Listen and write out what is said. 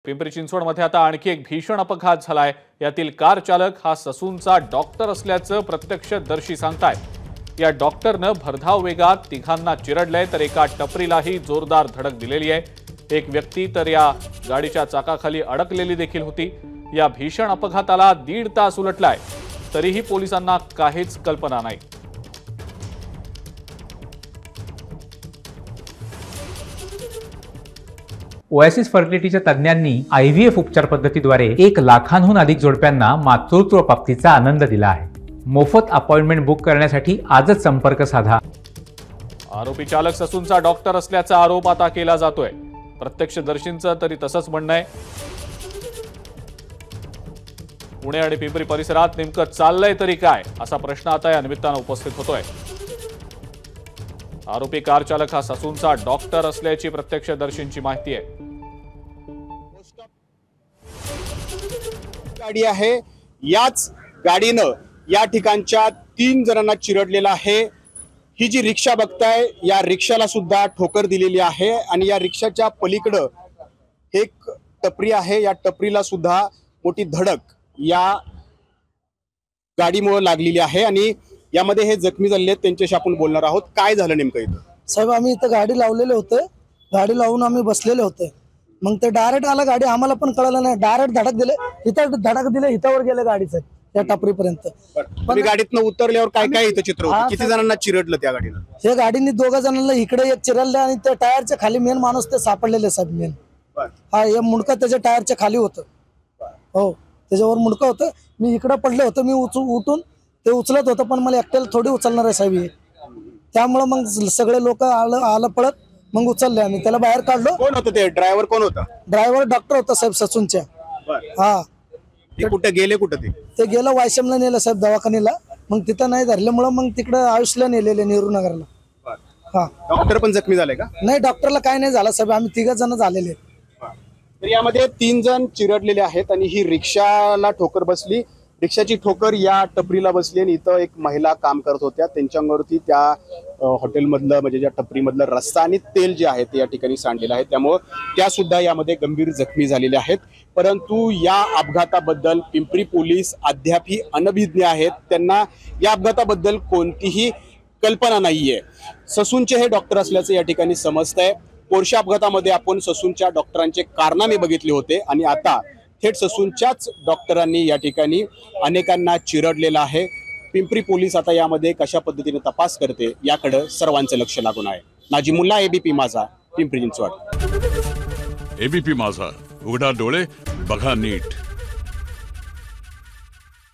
पिंपरी चिंचवडमध्ये आता आणखी एक भीषण अपघात झालाय। यातील कार चालक हा ससूनचा डॉक्टर असल्याचं प्रत्यक्षदर्शी सांगतायत। या डॉक्टरनं भरधाव वेगात तिघांना चिरडलंय, तर एका टपरीलाही जोरदार धडक दिलेली आहे। एक व्यक्ती तर या गाडीच्या चाकाखाली अडकलेली देखील होती। या भीषण अपघाताला 1.5 तास उलटलाय, तरीही पोलिसांना काहीच कल्पना नाही। ओएसिस फर्टिलिटीच्या तज्ञांनी IVF उपचार पद्धतीद्वारे 1 लाखांहून अधिक जोडप्यांना मातृत्व प्राप्तीचा आनंद दिला आहे। मोफत अपॉइंटमेंट बुक करण्यासाठी आजच संपर्क साधा। आरोपी चालक ससूनचा डॉक्टर असल्याचा आरोप आता केला जातोय। प्रत्यक्षदर्शींचं तरी तसंच म्हणणं आहे। पुणे आणि पिंपरी परिसरात नेमकं चाललंय तरी काय, असा प्रश्न आता या निमित्तानं उपस्थित होतोय। आरोपी कार चालक हा ससूनचा डॉक्टर असल्याची प्रत्यक्षदर्शींची माहिती आहे। गाडी आहे, याच गाडीनं या ठिकाणच्या 3 जणांना चिरडलेला आहे। ही जी रिक्षा बघताय, या रिक्षाला सुद्धा ठोकर दिलेली आहे आणि या रिक्षाच्या पलीकडं एक टपरी आहे। या टपरीला सुद्धा मोठी धडक या गाडीमुळे लागलेली आहे आणि यामध्ये हे जखमी झालेले आहेत, त्यांच्याशी आपण बोलणार आहोत। काय झालं नेमकं इथं? साहेब, आम्ही इथं गाडी लावलेले होते, गाडी लावून आम्ही बसलेले होते। मग ते डायरेक्ट आला गाडी, आम्हाला पण कळलं नाही। डायरेक्ट धडक दिले, इथं धडक दिले, हितावर गेले गाडीचं त्या टपरीपर्यंत। पण गाडीतनं उतरल्यावर काय काय इथं चित्र होतं? किती जणांना चिरडलं त्या गाडीनं? हे गाडीने 2 जणांना इकडे एक चिरडले आणि त्या टायरच्या खाली मेन माणूस ते सापडलेले साहेब। मेन हा हे मुंडकं त्याच्या टायरच्या खाली होतं। हो, त्याच्यावर मुंडकं होतं। मी इकडे पडले होते, मी उठून ते उचलत होतं, पण मला एकट्याला थोडी उचलणार आहे साहेब। त्यामुळे मग सगळे लोक आलं पळत, मग उचलले आम्ही, त्याला बाहेर काढलो। कोण होतं ते ड्रायव्हर? कोण होता ड्रायव्हर? डॉक्टर होता साहेब ससूनच्या। हा, ते कुठे गेले? ते गेलं वायशमला नेलं साहेब दवाखान्याला। मग तिथं नाही धरल्यामुळं मग तिकडं आयुषला नेलेले, नेहरू नगरला। हा, डॉक्टर पण जखमी झाले का? नाही, डॉक्टरला काय नाही झालं साहेब, आम्ही 3 जण झालेले। तर यामध्ये 3 जण चिरडलेले आहेत आणि ही रिक्षाला ठोकर बसली। रिक्षाची ठोकर या टपरीला बसली आणि इथं एक महिला काम करत होत्या, त्यांच्यावरती त्या हॉटेलमधलं म्हणजे ज्या टपरीमधलं रस्ता आणि तेल जे आहे ते या ठिकाणी सांडलेलं आहे, त्यामुळं त्या सुद्धा यामध्ये गंभीर जखमी झालेल्या आहेत। परंतु या अपघाताबद्दल पिंपरी पोलीस अद्यापही अनभिज्ञ आहेत, त्यांना या अपघाताबद्दल कोणतीही कल्पना नाहीये। ससूनचे हे डॉक्टर असल्याचं या ठिकाणी समजतंय। पोरशा अपघातामध्ये आपण ससूनच्या डॉक्टरांचे कारनामे बघितले होते आणि आता थेट ससूनच्याच डॉक्टरांनी या ठिकाणी अनेकांना चिरडलेलं आहे। पिंपरी पोलीस आता यामध्ये कशा पद्धतीने तपास करते याकडे सर्वांचं लक्ष लागून आहे। नाजिमुल्ला, ABP माझा, पिंपरी चिंचवड। ABP माझा, उघडा डोळे बघा नीट।